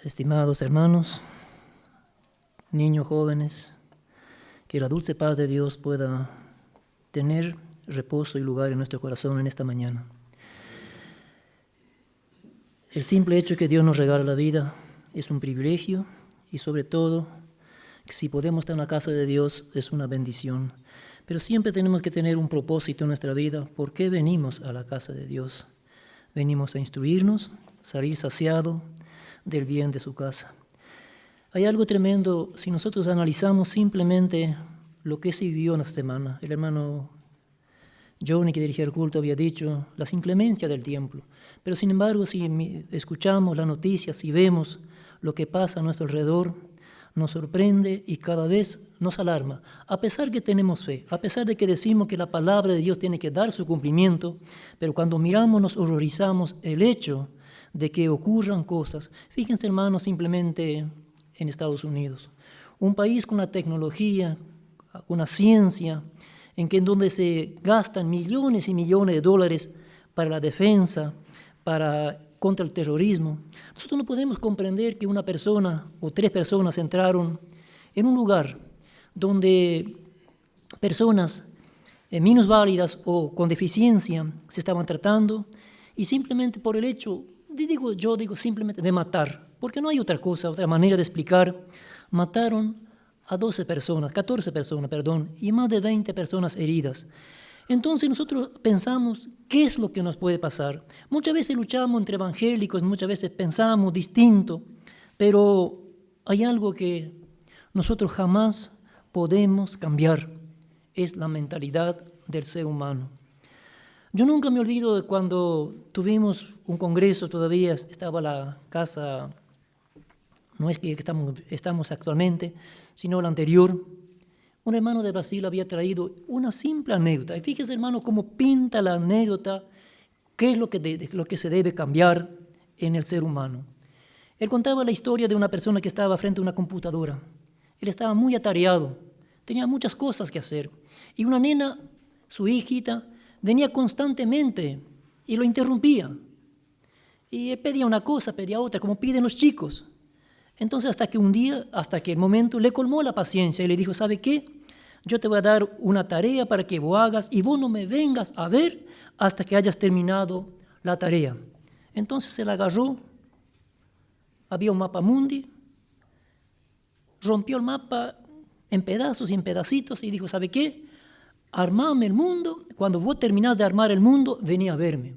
Estimados hermanos, niños jóvenes, que la dulce paz de Dios pueda tener reposo y lugar en nuestro corazón en esta mañana. El simple hecho que Dios nos regala la vida es un privilegio y sobre todo, si podemos estar en la casa de Dios es una bendición. Pero siempre tenemos que tener un propósito en nuestra vida. ¿Por qué venimos a la casa de Dios? Venimos a instruirnos, salir saciado del bien de su casa. Hay algo tremendo si nosotros analizamos simplemente lo que se vivió en la semana. El hermano Johnny, que dirigía el culto, había dicho las inclemencias del tiempo. Pero sin embargo, si escuchamos las noticias y vemos lo que pasa a nuestro alrededor, nos sorprende y cada vez nos alarma. A pesar que tenemos fe, a pesar de que decimos que la palabra de Dios tiene que dar su cumplimiento, pero cuando miramos nos horrorizamos el hecho de que ocurran cosas. Fíjense, hermanos, simplemente en Estados Unidos, un país con la tecnología, una ciencia, en donde se gastan millones y millones de dólares para la defensa, contra el terrorismo. Nosotros no podemos comprender que una persona o 3 personas entraron en un lugar donde personas minusválidas o con deficiencia se estaban tratando y simplemente por el hecho, yo digo simplemente de matar, porque no hay otra cosa, otra manera de explicar, mataron a 14 personas, y más de 20 personas heridas. Entonces nosotros pensamos, ¿qué es lo que nos puede pasar? Muchas veces luchamos entre evangélicos, muchas veces pensamos distinto, pero hay algo que nosotros jamás podemos cambiar, es la mentalidad del ser humano. Yo nunca me olvido de cuando tuvimos un congreso, todavía estaba la casa, no es que estamos actualmente, sino la anterior. Un hermano de Brasil había traído una simple anécdota. Y fíjese, hermano, cómo pinta la anécdota, qué es lo que se debe cambiar en el ser humano. Él contaba la historia de una persona que estaba frente a una computadora. Él estaba muy atareado, tenía muchas cosas que hacer. Y una nena, su hijita, venía constantemente y lo interrumpía. Y él pedía una cosa, pedía otra, como piden los chicos. Entonces hasta que el momento le colmó la paciencia y le dijo, ¿sabe qué? Yo te voy a dar una tarea para que vos hagas y vos no me vengas a ver hasta que hayas terminado la tarea. Entonces se la agarró, había un mapa mundi, rompió el mapa en pedazos y en pedacitos y dijo, ¿sabe qué? Armame el mundo, cuando vos terminás de armar el mundo, vení a verme.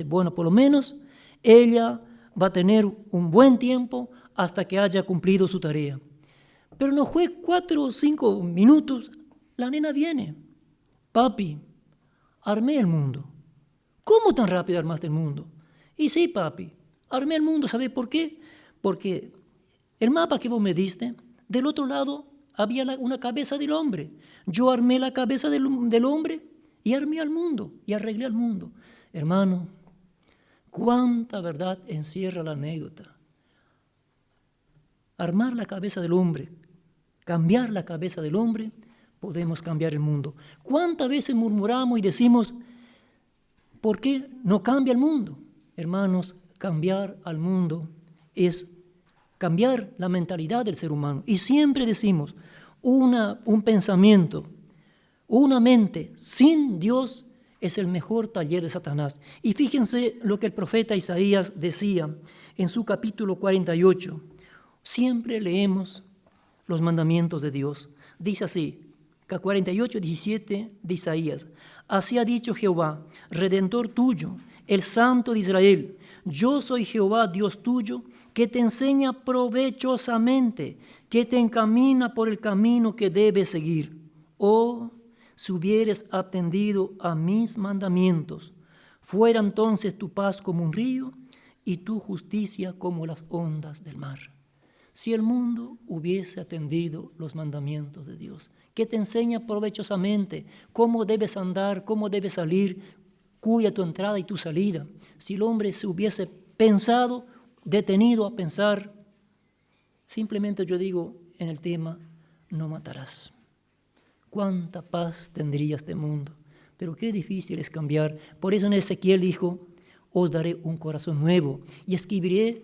Bueno, por lo menos ella va a tener un buen tiempo hasta que haya cumplido su tarea. Pero no fue 4 o 5 minutos, la nena viene. Papi, armé el mundo. ¿Cómo tan rápido armaste el mundo? Y sí, papi, armé el mundo, ¿sabes por qué? Porque el mapa que vos me diste, del otro lado había una cabeza del hombre. Yo armé la cabeza del hombre y armé al mundo, y arreglé al mundo. Hermano, cuánta verdad encierra la anécdota. Armar la cabeza del hombre, cambiar la cabeza del hombre, podemos cambiar el mundo. ¿Cuántas veces murmuramos y decimos, ¿por qué no cambia el mundo? Hermanos, cambiar al mundo es cambiar la mentalidad del ser humano. Y siempre decimos, un pensamiento, una mente sin Dios es el mejor taller de Satanás. Y fíjense lo que el profeta Isaías decía en su capítulo 48. Siempre leemos los mandamientos de Dios. Dice así, 48:17 de Isaías. Así ha dicho Jehová, Redentor tuyo, el Santo de Israel. Yo soy Jehová, Dios tuyo, que te enseña provechosamente, que te encamina por el camino que debes seguir. Oh, si hubieres atendido a mis mandamientos, fuera entonces tu paz como un río y tu justicia como las ondas del mar. Si el mundo hubiese atendido los mandamientos de Dios, que te enseña provechosamente cómo debes andar, cómo debes salir, cuida tu entrada y tu salida. Si el hombre se hubiese detenido a pensar, simplemente yo digo en el tema, no matarás. ¿Cuánta paz tendría este mundo? Pero qué difícil es cambiar. Por eso en Ezequiel dijo, os daré un corazón nuevo y escribiré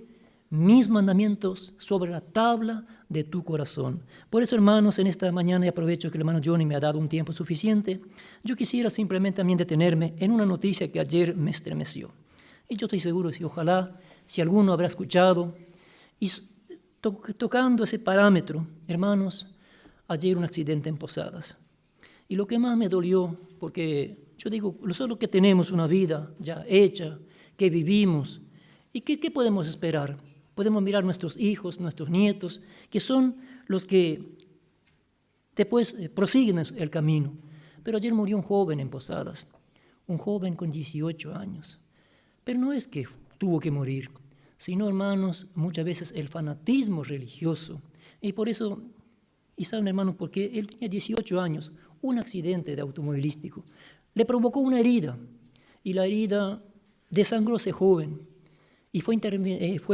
mis mandamientos sobre la tabla de tu corazón. Por eso, hermanos, en esta mañana, y aprovecho que el hermano Johnny me ha dado un tiempo suficiente, yo quisiera simplemente también detenerme en una noticia que ayer me estremeció. Y yo estoy seguro, si ojalá, si alguno habrá escuchado, y tocando ese parámetro, hermanos, ayer un accidente en Posadas. Y lo que más me dolió, porque yo digo, nosotros que tenemos una vida ya hecha, que vivimos, ¿y qué podemos esperar? Podemos mirar nuestros hijos, nuestros nietos, que son los que después prosiguen el camino. Pero ayer murió un joven en Posadas, un joven con 18 años. Pero no es que tuvo que morir, sino, hermanos, muchas veces el fanatismo religioso. Y por eso, y saben, hermanos, porque él tenía 18 años, un accidente de automovilístico le provocó una herida, y la herida desangró a ese joven, y fue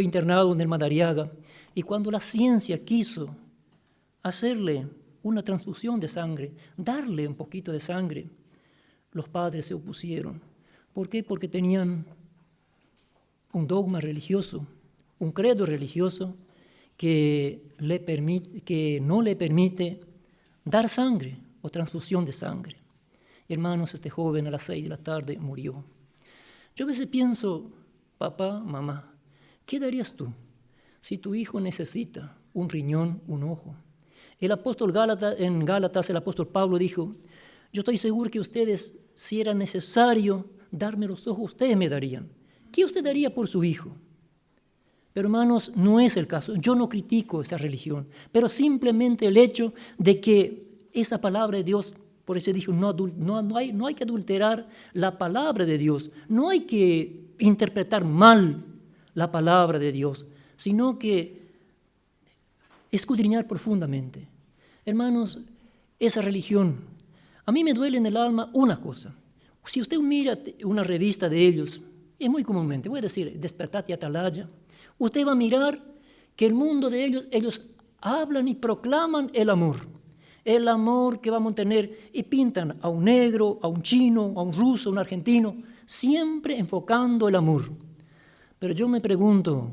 internado en el Madariaga. Y cuando la ciencia quiso hacerle una transfusión de sangre, darle un poquito de sangre, los padres se opusieron. ¿Por qué? Porque tenían un dogma religioso, un credo religioso que no le permite dar sangre o transfusión de sangre. Hermanos, este joven a las 6 de la tarde murió. Yo a veces pienso, papá, mamá, ¿qué darías tú si tu hijo necesita un riñón, un ojo? El apóstol en Gálatas, el apóstol Pablo dijo, yo estoy seguro que ustedes, si era necesario darme los ojos, ustedes me darían. ¿Qué usted daría por su hijo? Pero hermanos, no es el caso. Yo no critico esa religión, pero simplemente el hecho de que esa palabra de Dios, por eso dijo, no hay que adulterar la palabra de Dios, no hay que interpretar mal la palabra de Dios, sino que escudriñar profundamente. Hermanos, esa religión, a mí me duele en el alma una cosa. Si usted mira una revista de ellos, es muy comúnmente, voy a decir, Despertate y Atalaya, usted va a mirar que el mundo de ellos hablan y proclaman el amor que vamos a tener, y pintan a un negro, a un chino, a un ruso, a un argentino, siempre enfocando el amor. Pero yo me pregunto,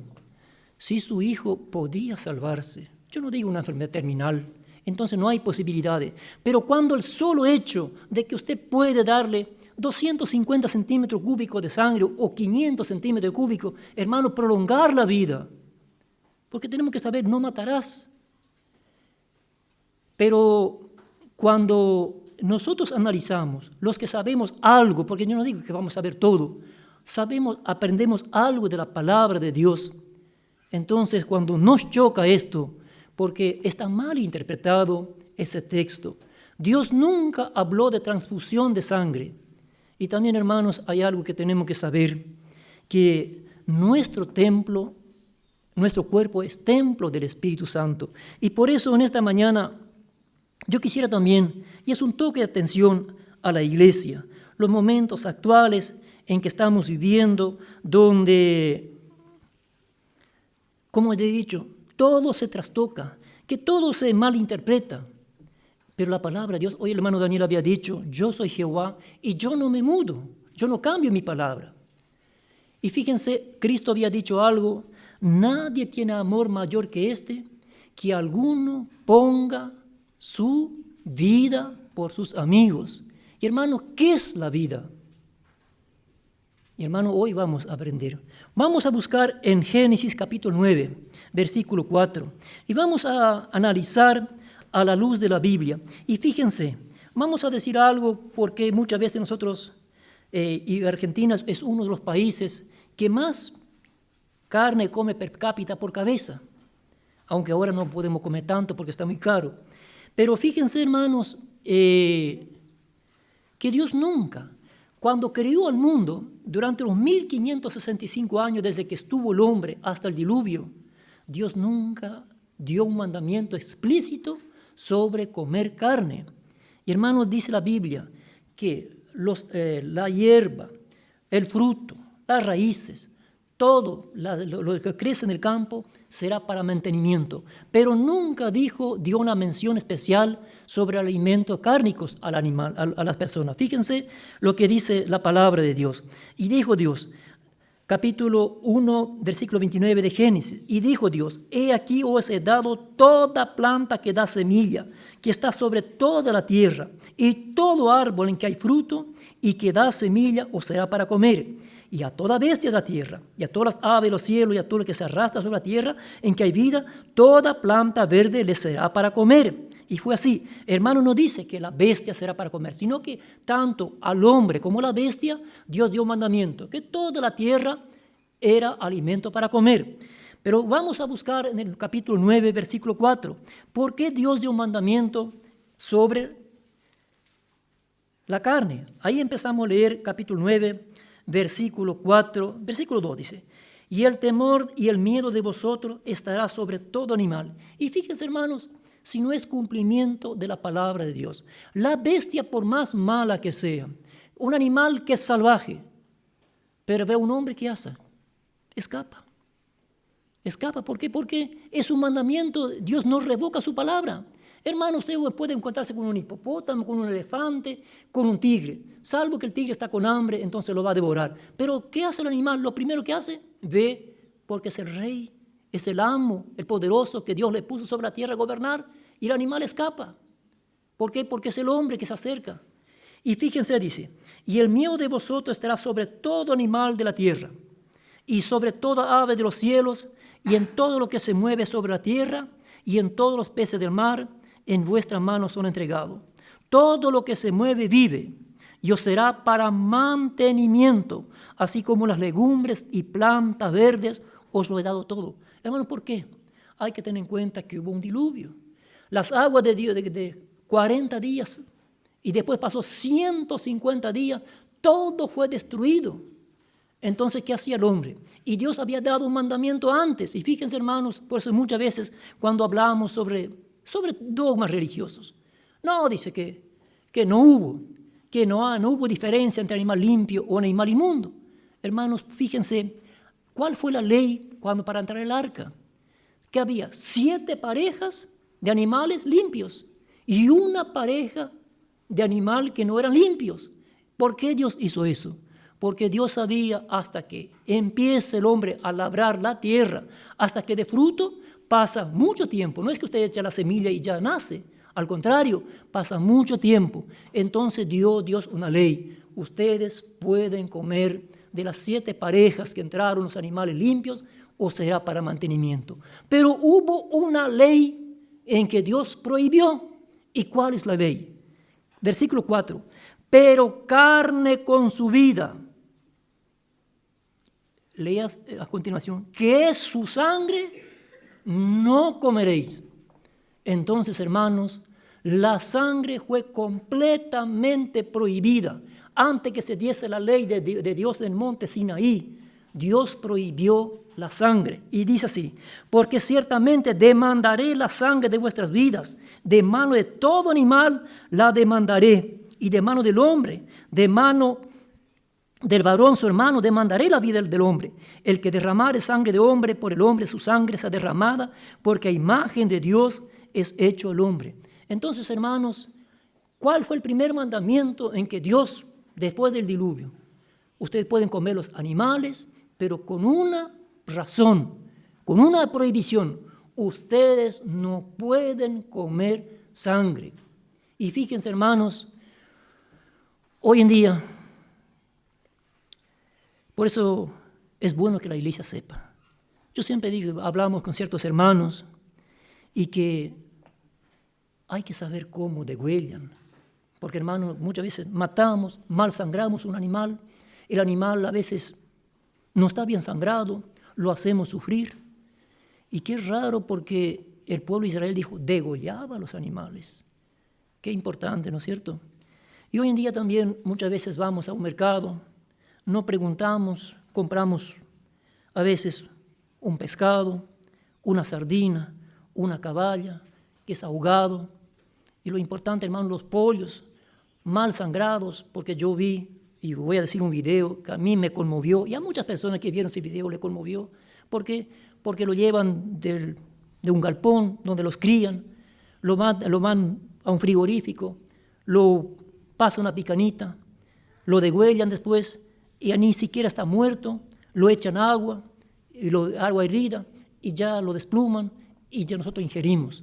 si su hijo podía salvarse, yo no digo una enfermedad terminal, entonces no hay posibilidades, pero cuando el solo hecho de que usted puede darle 250 centímetros cúbicos de sangre o 500 centímetros cúbicos, hermano, prolongar la vida, porque tenemos que saber, no matarás. Pero cuando nosotros analizamos, los que sabemos algo, porque yo no digo que vamos a saber todo, aprendemos algo de la palabra de Dios, entonces cuando nos choca esto, porque está mal interpretado ese texto, Dios nunca habló de transfusión de sangre. Y también, hermanos, hay algo que tenemos que saber, que nuestro templo, nuestro cuerpo es templo del Espíritu Santo. Y por eso en esta mañana yo quisiera también, y es un toque de atención a la iglesia, los momentos actuales en que estamos viviendo, donde, como he dicho, todo se trastoca, que todo se malinterpreta. Pero la palabra de Dios, hoy el hermano Daniel había dicho, yo soy Jehová y yo no me mudo, yo no cambio mi palabra. Y fíjense, Cristo había dicho algo, nadie tiene amor mayor que este, que alguno ponga su vida por sus amigos. Y hermano, ¿qué es la vida? Y hermano, hoy vamos a aprender. Vamos a buscar en Génesis capítulo 9, versículo 4, y vamos a analizar a la luz de la Biblia. Y fíjense, vamos a decir algo porque muchas veces nosotros, y Argentina es uno de los países que más carne come per cápita por cabeza, aunque ahora no podemos comer tanto porque está muy caro. Pero fíjense, hermanos, que Dios nunca, cuando creó al mundo, durante los 1565 años desde que estuvo el hombre hasta el diluvio, Dios nunca dio un mandamiento explícito sobre comer carne. Y hermanos, dice la Biblia que la hierba, el fruto, las raíces, todo lo que crece en el campo será para mantenimiento. Pero nunca dio una mención especial sobre alimentos cárnicos al animal, a las personas. Fíjense lo que dice la palabra de Dios. Y dijo Dios, capítulo 1, versículo 29 de Génesis. Y dijo Dios, he aquí os he dado toda planta que da semilla, que está sobre toda la tierra, y todo árbol en que hay fruto y que da semilla os será para comer. Y a toda bestia de la tierra, y a todas las aves de los cielos, y a todo lo que se arrastra sobre la tierra, en que hay vida, toda planta verde les será para comer. Y fue así. Hermano, no dice que la bestia será para comer, sino que tanto al hombre como a la bestia, Dios dio un mandamiento, que toda la tierra era alimento para comer. Pero vamos a buscar en el capítulo 9, versículo 4, ¿por qué Dios dio un mandamiento sobre la carne? Ahí empezamos a leer capítulo 9, versículo 4, versículo 2 dice, y el temor y el miedo de vosotros estará sobre todo animal. Y fíjense, hermanos, si no es cumplimiento de la palabra de Dios. La bestia, por más mala que sea, un animal que es salvaje, pero ve a un hombre que hace, escapa. Escapa, ¿por qué? Porque es un mandamiento, Dios no revoca su palabra. Hermano, usted puede encontrarse con un hipopótamo, con un elefante, con un tigre. Salvo que el tigre está con hambre, entonces lo va a devorar. Pero, ¿qué hace el animal? Lo primero que hace, ve, porque es el rey, es el amo, el poderoso que Dios le puso sobre la tierra a gobernar, y el animal escapa. ¿Por qué? Porque es el hombre que se acerca. Y fíjense, dice, y el miedo de vosotros estará sobre todo animal de la tierra, y sobre toda ave de los cielos, y en todo lo que se mueve sobre la tierra, y en todos los peces del mar, en vuestras manos son entregados. Todo lo que se mueve vive, y os será para mantenimiento, así como las legumbres y plantas verdes, os lo he dado todo. Hermano, ¿por qué? Hay que tener en cuenta que hubo un diluvio. Las aguas de Dios de 40 días, y después pasó 150 días, todo fue destruido. Entonces, ¿qué hacía el hombre? Y Dios había dado un mandamiento antes. Y fíjense, hermanos, por eso muchas veces cuando hablamos sobre dogmas religiosos, no, dice que no hubo diferencia entre animal limpio o animal inmundo. Hermanos, fíjense, ¿cuál fue la ley para entrar el arca? Que había 7 parejas de animales limpios y una pareja de animal que no eran limpios. ¿Por qué Dios hizo eso? Porque Dios sabía hasta que empiece el hombre a labrar la tierra, hasta que dé fruto, pasa mucho tiempo. No es que usted echa la semilla y ya nace. Al contrario, pasa mucho tiempo. Entonces dio Dios una ley. Ustedes pueden comer de las 7 parejas que entraron los animales limpios o será para mantenimiento. Pero hubo una ley en que Dios prohibió. ¿Y cuál es la ley? Versículo 4. Pero carne con su vida. Leas a continuación, que es su sangre, no comeréis. Entonces, hermanos, la sangre fue completamente prohibida. Antes que se diese la ley de Dios del monte Sinaí, Dios prohibió la sangre. Y dice así, porque ciertamente demandaré la sangre de vuestras vidas, de mano de todo animal la demandaré, y de mano del hombre, de mano del varón su hermano, demandaré la vida del hombre. El que derramare sangre de hombre, por el hombre su sangre sea derramada, porque a imagen de Dios es hecho el hombre. Entonces, hermanos, ¿cuál fue el primer mandamiento en que Dios, después del diluvio? Ustedes pueden comer los animales, pero con una razón, con una prohibición. Ustedes no pueden comer sangre. Y fíjense, hermanos, hoy en día, por eso es bueno que la iglesia sepa. Yo siempre digo, hablamos con ciertos hermanos y que hay que saber cómo degüellan. Porque, hermanos, muchas veces matamos, mal sangramos un animal. El animal a veces no está bien sangrado, lo hacemos sufrir. Y qué raro, porque el pueblo de Israel dijo, degollaba a los animales. Qué importante, ¿no es cierto? Y hoy en día también muchas veces vamos a un mercado, no preguntamos, compramos a veces un pescado, una sardina, una caballa, que es ahogado. Y lo importante, hermano, los pollos mal sangrados, porque yo vi, y voy a decir un video que a mí me conmovió, y a muchas personas que vieron ese video le conmovió. ¿Por qué? Porque lo llevan de un galpón donde los crían, lo van a un frigorífico, lo pasan una picanita, lo degüellan después, y ni siquiera está muerto, lo echan agua, agua hervida, y ya lo despluman, y ya nosotros ingerimos.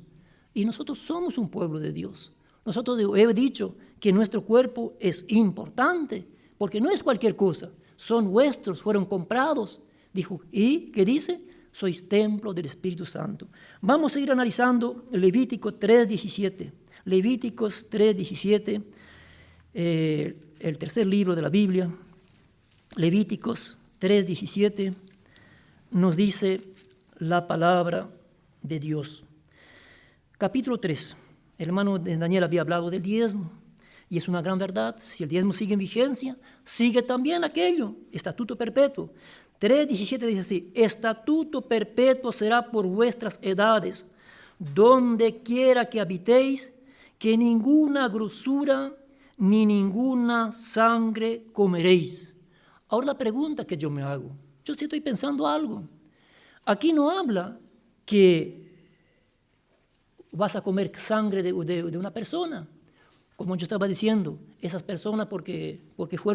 Y nosotros somos un pueblo de Dios. Nosotros he dicho que nuestro cuerpo es importante, porque no es cualquier cosa. Son vuestros, fueron comprados. Dijo, ¿y qué dice? Sois templo del Espíritu Santo. Vamos a ir analizando Levítico 3:17. Levíticos 3:17, el tercer libro de la Biblia. Levíticos 3:17 nos dice la palabra de Dios. Capítulo 3. El hermano Daniel había hablado del diezmo, y es una gran verdad. Si el diezmo sigue en vigencia, sigue también aquello, estatuto perpetuo. 3:17 dice así: estatuto perpetuo será por vuestras edades, donde quiera que habitéis, que ninguna grosura ni ninguna sangre comeréis. Ahora la pregunta que yo me hago, yo sí estoy pensando algo. Aquí no habla que vas a comer sangre de una persona. Como yo estaba diciendo, esas personas porque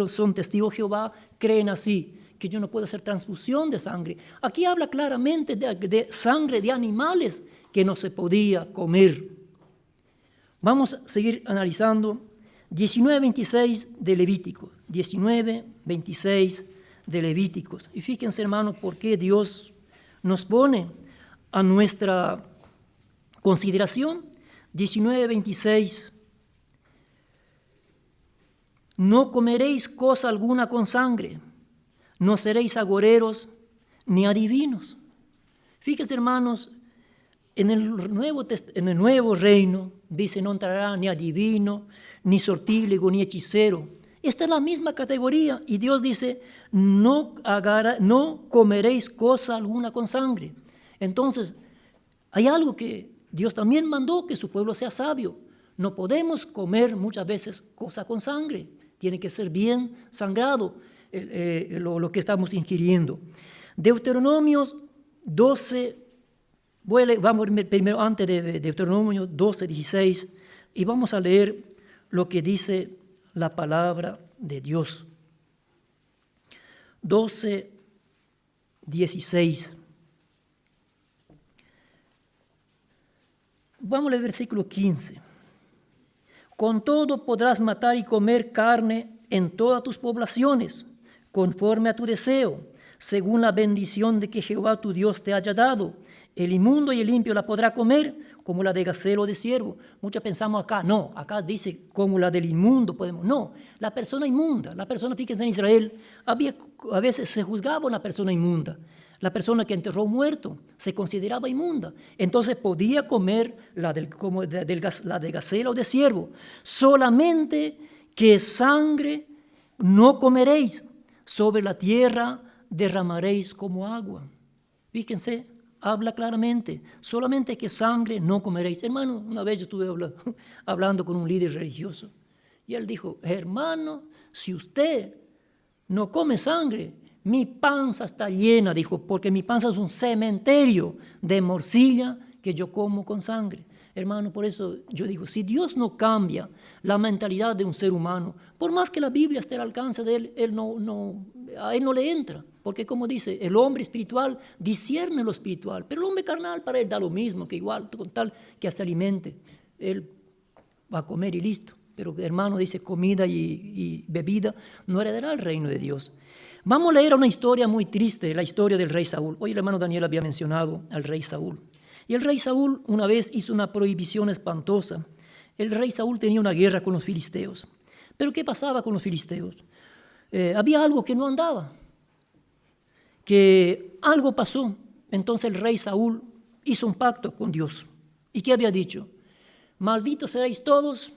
son testigos de Jehová, creen así, que yo no puedo hacer transfusión de sangre. Aquí habla claramente de sangre de animales que no se podía comer. Vamos a seguir analizando 19:26 de Levítico. 19:26 de Levíticos. Y fíjense, hermanos, por qué Dios nos pone a nuestra consideración. 19:26. No comeréis cosa alguna con sangre, no seréis agoreros ni adivinos. Fíjense, hermanos, en el nuevo reino dice: no entrará ni adivino, ni sortílego, ni hechicero. Esta es la misma categoría, y Dios dice: no comeréis cosa alguna con sangre. Entonces, hay algo que Dios también mandó, que su pueblo sea sabio. No podemos comer muchas veces cosa con sangre. Tiene que ser bien sangrado lo que estamos ingiriendo. Deuteronomio 12, vamos primero antes de Deuteronomio 12:16, y vamos a leer lo que dice la palabra de Dios. 12:16. Vamos al versículo 15. Con todo podrás matar y comer carne en todas tus poblaciones, conforme a tu deseo, según la bendición de que Jehová tu Dios te haya dado. El inmundo y el limpio la podrá comer, como la de gacela o de ciervo. Muchos pensamos acá, no, acá dice como la del inmundo podemos. No, la persona inmunda, la persona, fíjense, en Israel, a veces se juzgaba una persona inmunda. La persona que enterró muerto se consideraba inmunda. Entonces podía comer la de gacela o de ciervo. Solamente que sangre no comeréis, sobre la tierra derramaréis como agua. Fíjense, habla claramente, solamente que sangre no comeréis. Hermano, una vez yo estuve hablando con un líder religioso, y él dijo: hermano, si usted no come sangre, mi panza está llena, dijo, porque mi panza es un cementerio de morcilla que yo como con sangre. Hermano, por eso yo digo, si Dios no cambia la mentalidad de un ser humano, por más que la Biblia esté al alcance de él, a él no le entra. Porque como dice, el hombre espiritual discierne lo espiritual, pero el hombre carnal para él da lo mismo, que igual, con tal que se alimente, él va a comer y listo. Pero hermano, dice, comida y bebida no heredará el reino de Dios. Vamos a leer una historia muy triste, la historia del rey Saúl. Hoy el hermano Daniel había mencionado al rey Saúl. Y el rey Saúl una vez hizo una prohibición espantosa. El rey Saúl tenía una guerra con los filisteos. Pero ¿qué pasaba con los filisteos? Había algo que no andaba, que algo pasó. Entonces el rey Saúl hizo un pacto con Dios. ¿Y qué había dicho? Malditos seréis todos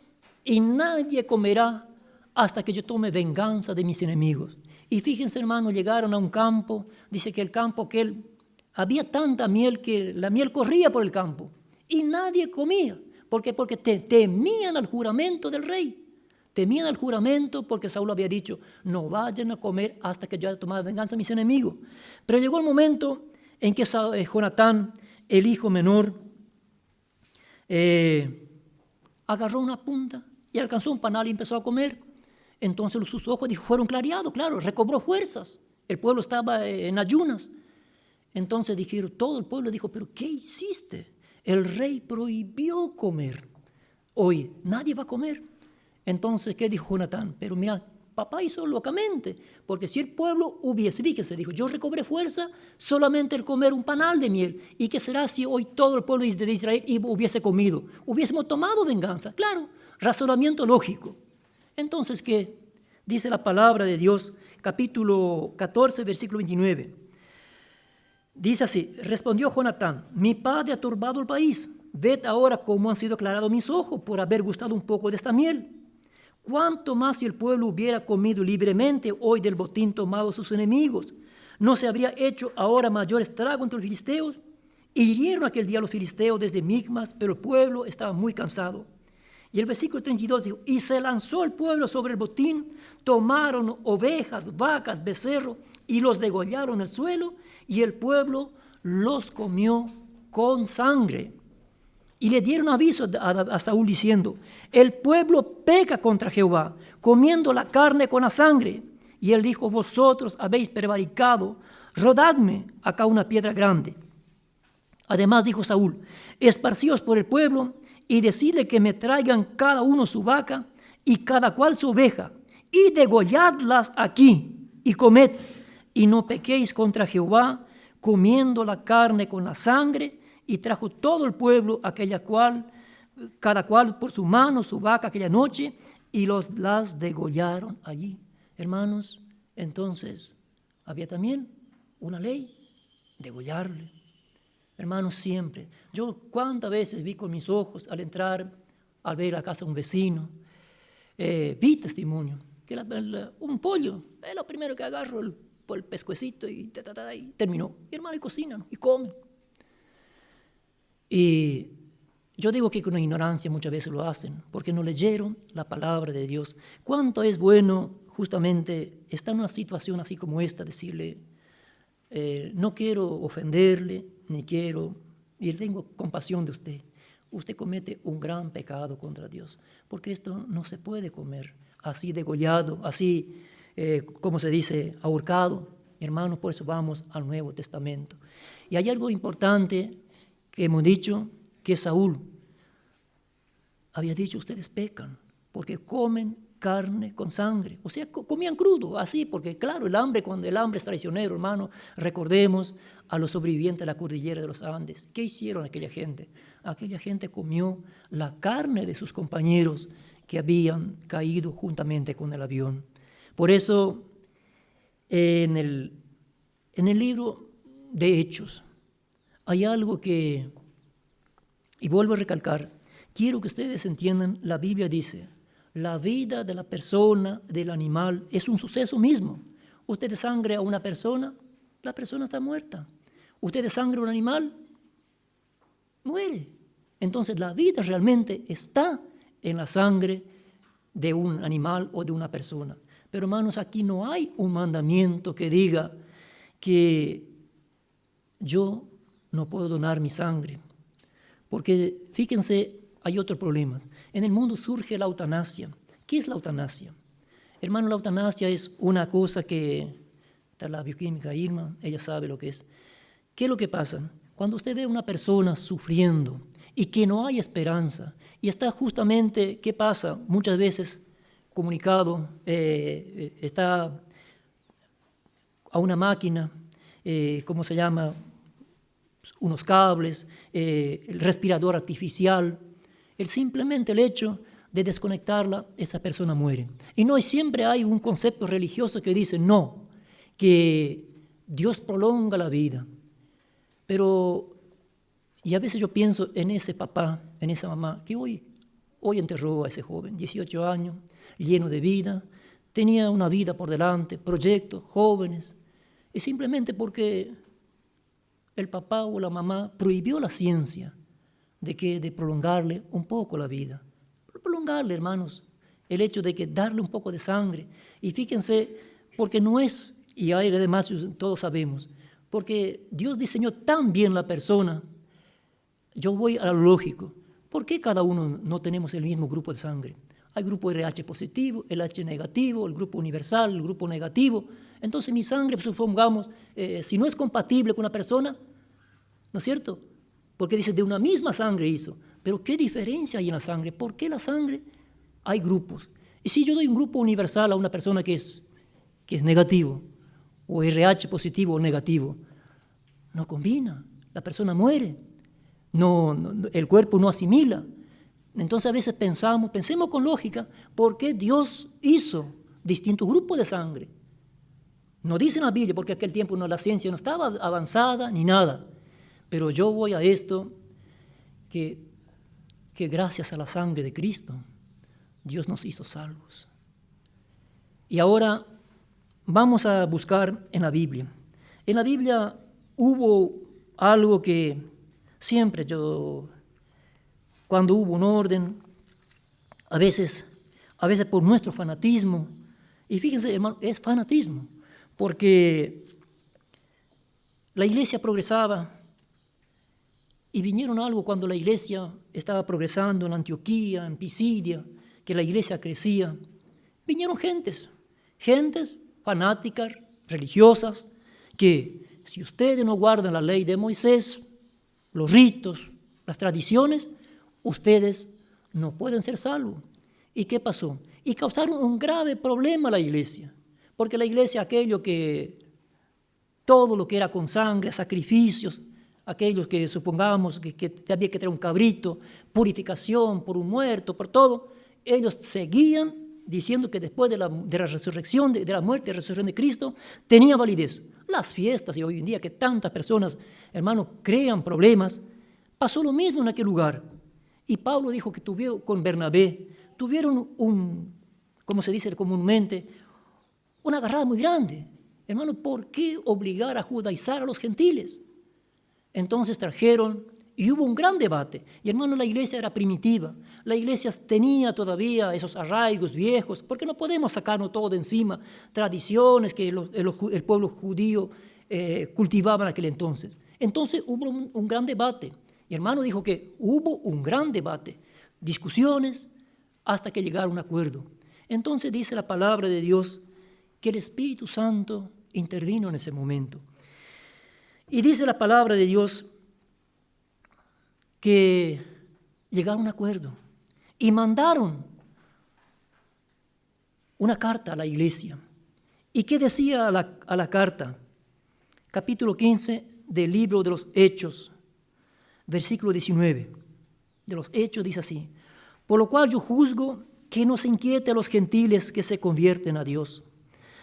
y nadie comerá hasta que yo tome venganza de mis enemigos. Y fíjense, hermano, llegaron a un campo, dice que el campo había tanta miel que la miel corría por el campo y nadie comía. ¿Por qué? Porque temían al juramento del rey. Temían al juramento porque Saúl había dicho, no vayan a comer hasta que yo haya tomado venganza de mis enemigos. Pero llegó el momento en que Jonatán, el hijo menor, agarró una punta y alcanzó un panal y empezó a comer. Entonces sus ojos fueron clareados, claro, recobró fuerzas. El pueblo estaba en ayunas. Entonces dijeron, todo el pueblo dijo, ¿pero qué hiciste? El rey prohibió comer. Hoy nadie va a comer. Entonces, ¿qué dijo Jonatán? Pero mira, papá hizo locamente, porque si el pueblo hubiese, fíjese, dijo, yo recobré fuerza solamente el comer un panal de miel. ¿Y qué será si hoy todo el pueblo de Israel hubiese comido? Hubiésemos tomado venganza. Claro, razonamiento lógico. Entonces, ¿qué? Dice la palabra de Dios, capítulo 14, versículo 29. Dice así, respondió Jonatán, mi padre ha turbado el país. Ved ahora cómo han sido aclarados mis ojos por haber gustado un poco de esta miel. ¿Cuánto más si el pueblo hubiera comido libremente hoy del botín tomado de sus enemigos? ¿No se habría hecho ahora mayor estrago entre los filisteos? Hirieron aquel día los filisteos desde Micmas, pero el pueblo estaba muy cansado. Y el versículo 32 dijo, y se lanzó el pueblo sobre el botín, tomaron ovejas, vacas, becerros, y los degollaron en el suelo, y el pueblo los comió con sangre. Y le dieron aviso a Saúl diciendo, el pueblo peca contra Jehová, comiendo la carne con la sangre. Y él dijo, vosotros habéis prevaricado, rodadme acá una piedra grande. Además dijo Saúl, esparcíos por el pueblo y decidle que me traigan cada uno su vaca y cada cual su oveja, y degolladlas aquí y comed, y no pequéis contra Jehová, comiendo la carne con la sangre. Y trajo todo el pueblo cada cual por su mano, su vaca aquella noche, y las degollaron allí. Hermanos, entonces había también una ley, degollarle. Hermanos, siempre. Yo cuántas veces vi con mis ojos al entrar, al ver la casa de un vecino, vi testimonio, que un pollo es lo primero que agarro, el pescuecito y terminó. Y hermano, y cocinan y comen. Y yo digo que con ignorancia muchas veces lo hacen, porque no leyeron la palabra de Dios. Cuánto es bueno justamente estar en una situación así como esta, decirle, no quiero ofenderle, ni quiero, y tengo compasión de usted. Usted comete un gran pecado contra Dios, porque esto no se puede comer así degollado, así, como se dice, ahorcado. Hermanos, por eso vamos al Nuevo Testamento. Y hay algo importante que hemos dicho, que Saúl había dicho, ustedes pecan porque comen carne con sangre. O sea, comían crudo, así, porque claro, cuando el hambre es traicionero, hermano, recordemos a los sobrevivientes de la cordillera de los Andes. ¿Qué hicieron aquella gente? Aquella gente comió la carne de sus compañeros que habían caído juntamente con el avión. Por eso, en el libro de Hechos, hay algo que, y vuelvo a recalcar, quiero que ustedes entiendan, la Biblia dice, la vida de la persona, del animal, es un suceso mismo. Usted desangre a una persona, la persona está muerta. Usted desangre a un animal, muere. Entonces la vida realmente está en la sangre de un animal o de una persona. Pero hermanos, aquí no hay un mandamiento que diga que yo no puedo donar mi sangre, porque fíjense, hay otro problema. En el mundo surge la eutanasia. ¿Qué es la eutanasia? Hermano, la eutanasia es una cosa que, está la bioquímica Irma, ella sabe lo que es. ¿Qué es lo que pasa? Cuando usted ve a una persona sufriendo y que no hay esperanza, y está justamente, ¿qué pasa? Muchas veces comunicado, está a una máquina, ¿cómo se llama?, unos cables, el respirador artificial, simplemente el hecho de desconectarla, esa persona muere. Y no siempre hay un concepto religioso que dice no, que Dios prolonga la vida. Pero, y a veces yo pienso en ese papá, en esa mamá, que hoy enterró a ese joven, 18 años, lleno de vida, tenía una vida por delante, proyectos, jóvenes, y simplemente porque el papá o la mamá prohibió la ciencia de prolongarle un poco la vida. Prolongarle, hermanos, el hecho de que darle un poco de sangre. Y fíjense, porque no es, y hay además todos sabemos, porque Dios diseñó tan bien la persona. Yo voy a lo lógico. ¿Por qué cada uno no tenemos el mismo grupo de sangre? Hay grupo RH positivo, el H negativo, el grupo universal, el grupo negativo. Entonces mi sangre, supongamos, si no es compatible con una persona, ¿no es cierto? Porque dice, de una misma sangre hizo. Pero ¿qué diferencia hay en la sangre? ¿Por qué la sangre? Hay grupos. Y si yo doy un grupo universal a una persona que es negativo, o RH positivo o negativo, no combina, la persona muere, el cuerpo no asimila. Entonces a veces pensemos con lógica, ¿por qué Dios hizo distintos grupos de sangre? No dice en la Biblia, porque en aquel tiempo la ciencia no estaba avanzada ni nada. Pero yo voy a esto, que gracias a la sangre de Cristo, Dios nos hizo salvos. Y ahora vamos a buscar en la Biblia. En la Biblia hubo algo que siempre cuando hubo un orden, a veces por nuestro fanatismo, y fíjense, hermano, es fanatismo, porque la iglesia progresaba y vinieron algo cuando la iglesia estaba progresando en Antioquía, en Pisidia, que la iglesia crecía. Vinieron gentes fanáticas, religiosas, que si ustedes no guardan la ley de Moisés, los ritos, las tradiciones, ustedes no pueden ser salvos. ¿Y qué pasó? Y causaron un grave problema a la iglesia, porque la iglesia, todo lo que era con sangre, sacrificios, aquellos que supongamos que había que traer un cabrito, purificación por un muerto, por todo, ellos seguían diciendo que después de la resurrección, de la muerte y resurrección de Cristo, tenía validez. Las fiestas y hoy en día que tantas personas, hermanos, crean problemas, pasó lo mismo en aquel lugar. Y Pablo dijo que con Bernabé, tuvieron como se dice comúnmente, una agarrada muy grande. Hermano, ¿por qué obligar a judaizar a los gentiles? Entonces trajeron y hubo un gran debate. Y hermano, la iglesia era primitiva. La iglesia tenía todavía esos arraigos viejos, porque no podemos sacarnos todo de encima, tradiciones que el pueblo judío cultivaba en aquel entonces. Entonces hubo un gran debate. Y hermano dijo que hubo un gran debate, discusiones, hasta que llegaron a un acuerdo. Entonces dice la palabra de Dios que el Espíritu Santo intervino en ese momento. Y dice la palabra de Dios que llegaron a un acuerdo y mandaron una carta a la iglesia. ¿Y qué decía a la carta? Capítulo 15 del libro de los Hechos, versículo 19. De los Hechos dice así: por lo cual yo juzgo que no se inquiete a los gentiles que se convierten a Dios,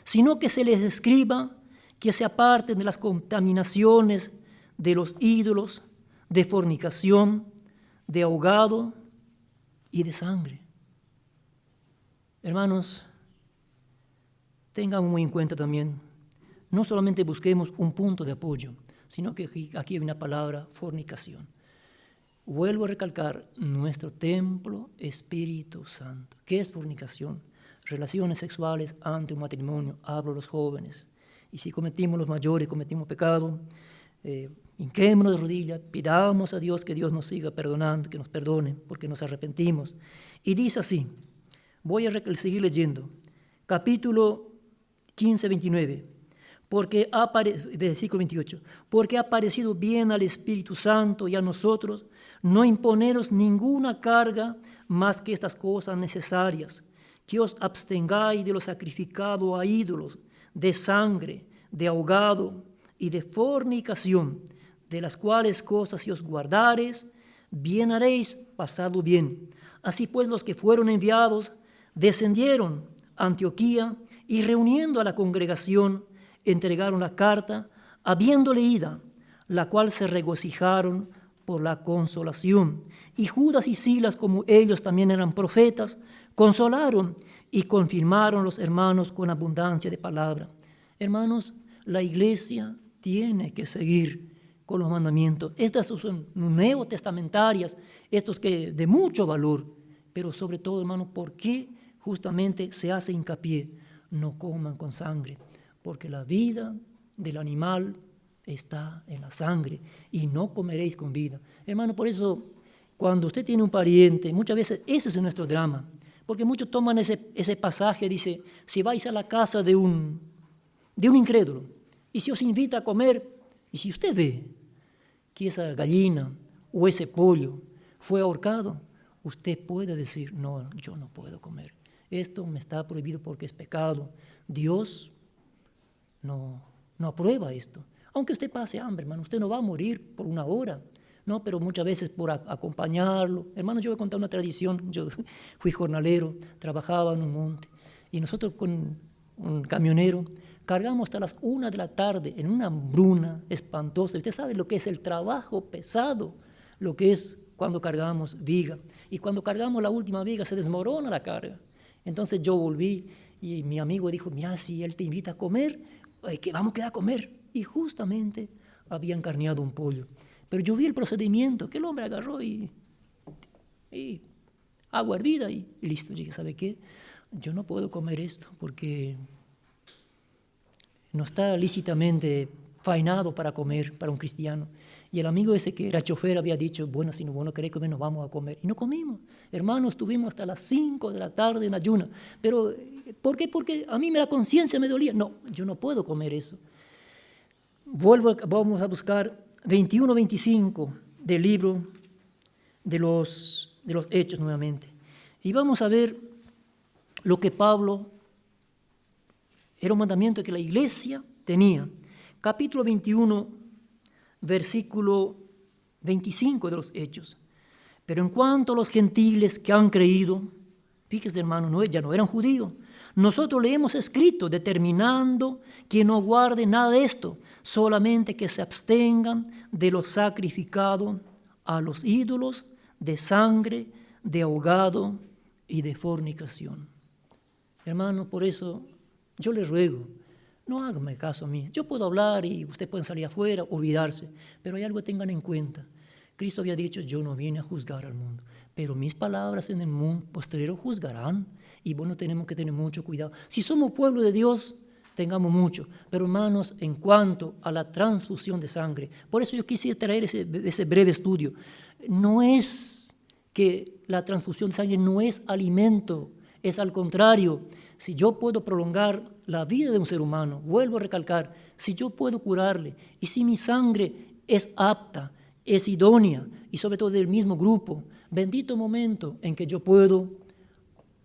sino que se les escriba que se aparten de las contaminaciones de los ídolos, de fornicación, de ahogado y de sangre. Hermanos, tengamos muy en cuenta también, no solamente busquemos un punto de apoyo, sino que aquí hay una palabra, fornicación. Vuelvo a recalcar, nuestro templo, Espíritu Santo. ¿Qué es fornicación? Relaciones sexuales ante un matrimonio, hablo a los jóvenes. Y si cometimos los mayores, cometimos pecado, hinquémonos de rodillas, pidamos a Dios que Dios nos siga perdonando, que nos perdone, porque nos arrepentimos. Y dice así, voy a seguir leyendo, capítulo 15, 29, versículo 28, porque ha parecido bien al Espíritu Santo y a nosotros no imponeros ninguna carga más que estas cosas necesarias, que os abstengáis de lo sacrificado a ídolos, de sangre, de ahogado y de fornicación, de las cuales cosas si os guardares, bien haréis, pasado bien. Así pues los que fueron enviados descendieron a Antioquía y reuniendo a la congregación entregaron la carta, habiendo leída, la cual se regocijaron por la consolación. Y Judas y Silas, como ellos también eran profetas, consolaron y confirmaron los hermanos con abundancia de palabra. Hermanos, la iglesia tiene que seguir con los mandamientos. Estas son neotestamentarias, estos que de mucho valor, pero sobre todo, hermanos, ¿por qué justamente se hace hincapié? No coman con sangre, porque la vida del animal está en la sangre y no comeréis con vida. Hermano, por eso, cuando usted tiene un pariente, muchas veces ese es nuestro drama, porque muchos toman ese pasaje, dice, si vais a la casa de un de un incrédulo. Y si os invita a comer, y si usted ve que esa gallina o ese pollo fue ahorcado, usted puede decir, no, yo no puedo comer. Esto me está prohibido porque es pecado. Dios no aprueba esto. Aunque usted pase hambre, hermano, usted no va a morir por una hora, ¿no? Pero muchas veces por acompañarlo. Hermano, yo voy a contar una tradición. Yo fui jornalero, trabajaba en un monte, y nosotros con un camionero cargamos hasta las 1 de la tarde en una hambruna espantosa. Usted sabe lo que es el trabajo pesado, lo que es cuando cargamos viga. Y cuando cargamos la última viga se desmorona la carga. Entonces yo volví y mi amigo dijo, mira, si él te invita a comer, que vamos a quedar a comer. Y justamente habían carneado un pollo. Pero yo vi el procedimiento, que el hombre agarró y agua hervida y listo. Yo dije, ¿sabe qué? Yo no puedo comer esto porque no está lícitamente faenado para comer para un cristiano. Y el amigo ese que era chofer había dicho, bueno, si no queréis comer, nos vamos a comer. Y no comimos. Hermanos, estuvimos hasta las 5 de la tarde en ayuna. Pero, ¿por qué? Porque a mí la conciencia me dolía. No, yo no puedo comer eso. Vamos a buscar 21-25 del libro de los Hechos nuevamente. Y vamos a ver lo que Pablo, era un mandamiento que la iglesia tenía. Capítulo 21, versículo 25 de los Hechos. Pero en cuanto a los gentiles que han creído, fíjese hermano, ya no eran judíos, nosotros le hemos escrito determinando que no guarden nada de esto, solamente que se abstengan de lo sacrificado a los ídolos, de sangre, de ahogado y de fornicación. Hermano, por eso yo les ruego, no háganme caso a mí. Yo puedo hablar y ustedes pueden salir afuera, olvidarse, pero hay algo que tengan en cuenta. Cristo había dicho, yo no vine a juzgar al mundo, pero mis palabras en el mundo posterior juzgarán. Y bueno, tenemos que tener mucho cuidado. Si somos pueblo de Dios, tengamos mucho. Pero hermanos, en cuanto a la transfusión de sangre, por eso yo quisiera traer ese breve estudio. No es que la transfusión de sangre no es alimento, es al contrario. Si yo puedo prolongar la vida de un ser humano, vuelvo a recalcar, si yo puedo curarle, y si mi sangre es apta, es idónea, y sobre todo del mismo grupo, bendito momento en que yo puedo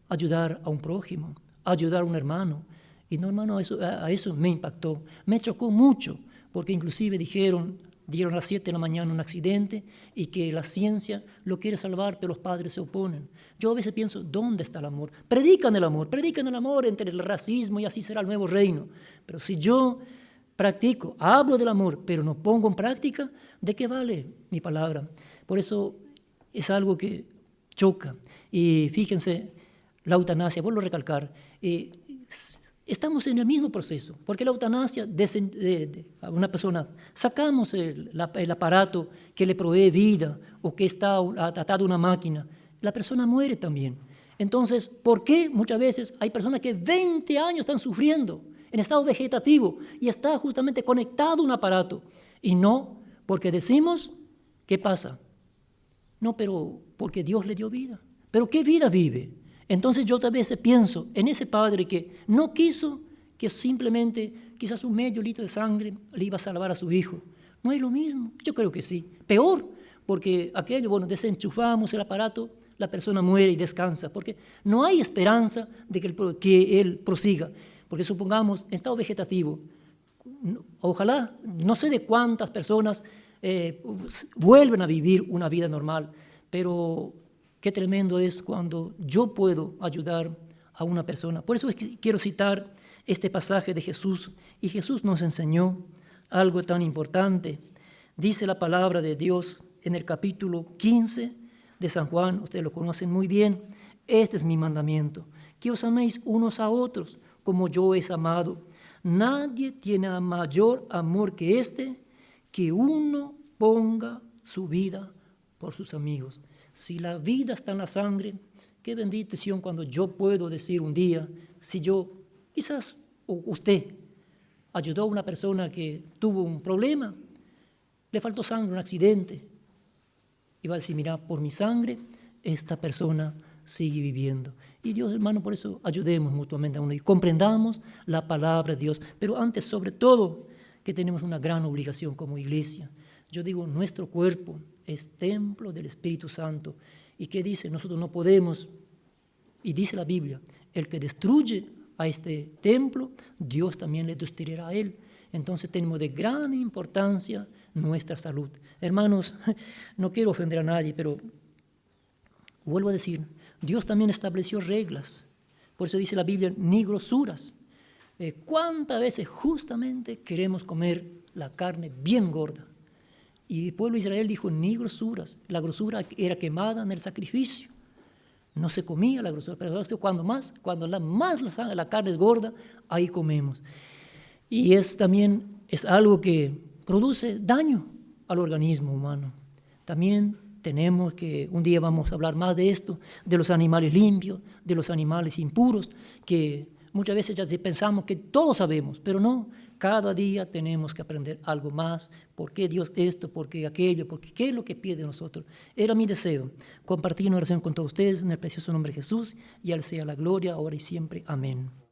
ayudar a un prójimo, ayudar a un hermano. Y no, hermano, a eso me impactó, me chocó mucho, porque inclusive dieron a las 7 de la mañana un accidente y que la ciencia lo quiere salvar, pero los padres se oponen. Yo a veces pienso, ¿dónde está el amor? Predican el amor entre el racismo y así será el nuevo reino. Pero si yo practico, hablo del amor, pero no pongo en práctica, ¿de qué vale mi palabra? Por eso es algo que choca. Y fíjense, la eutanasia, vuelvo a recalcar, estamos en el mismo proceso, porque la eutanasia a una persona, sacamos el aparato que le provee vida o que está atado a una máquina, la persona muere también. Entonces, ¿por qué muchas veces hay personas que 20 años están sufriendo en estado vegetativo y está justamente conectado a un aparato? Y no, porque decimos, ¿qué pasa? No, pero porque Dios le dio vida. ¿Pero qué vida vive? Entonces yo a veces pienso en ese padre que no quiso que simplemente quizás un medio litro de sangre le iba a salvar a su hijo. ¿No es lo mismo? Yo creo que sí. Peor, porque aquello, bueno, desenchufamos el aparato, la persona muere y descansa, porque no hay esperanza de que él prosiga. Porque supongamos, en estado vegetativo, ojalá, no sé de cuántas personas vuelven a vivir una vida normal, pero qué tremendo es cuando yo puedo ayudar a una persona. Por eso es que quiero citar este pasaje de Jesús. Y Jesús nos enseñó algo tan importante. Dice la palabra de Dios en el capítulo 15 de San Juan, ustedes lo conocen muy bien. Este es mi mandamiento, que os améis unos a otros como yo os he amado. Nadie tiene mayor amor que este, que uno ponga su vida por sus amigos. Si la vida está en la sangre, qué bendición cuando yo puedo decir un día, si yo, quizás usted, ayudó a una persona que tuvo un problema, le faltó sangre, un accidente, y va a decir, mira, por mi sangre, esta persona sigue viviendo. Y Dios, hermano, por eso ayudemos mutuamente a uno y comprendamos la palabra de Dios. Pero antes, sobre todo, que tenemos una gran obligación como iglesia. Yo digo, nuestro cuerpo es templo del Espíritu Santo. ¿Y qué dice? Nosotros no podemos, y dice la Biblia, el que destruye a este templo, Dios también le destruirá a él. Entonces tenemos de gran importancia nuestra salud. Hermanos, no quiero ofender a nadie, pero vuelvo a decir, Dios también estableció reglas. Por eso dice la Biblia, ni grosuras. ¿Cuántas veces justamente queremos comer la carne bien gorda? Y el pueblo de Israel dijo, ni grosuras. La grosura era quemada en el sacrificio. No se comía la grosura, pero cuando la carne es gorda, ahí comemos. Y también es algo que produce daño al organismo humano. También tenemos que, un día vamos a hablar más de esto, de los animales limpios, de los animales impuros, que muchas veces ya pensamos que todos sabemos, pero no, cada día tenemos que aprender algo más. ¿Por qué Dios esto? ¿Por qué aquello? ¿Por qué es lo que pide de nosotros? Era mi deseo compartir una oración con todos ustedes en el precioso nombre de Jesús, y a Él sea la gloria, ahora y siempre. Amén.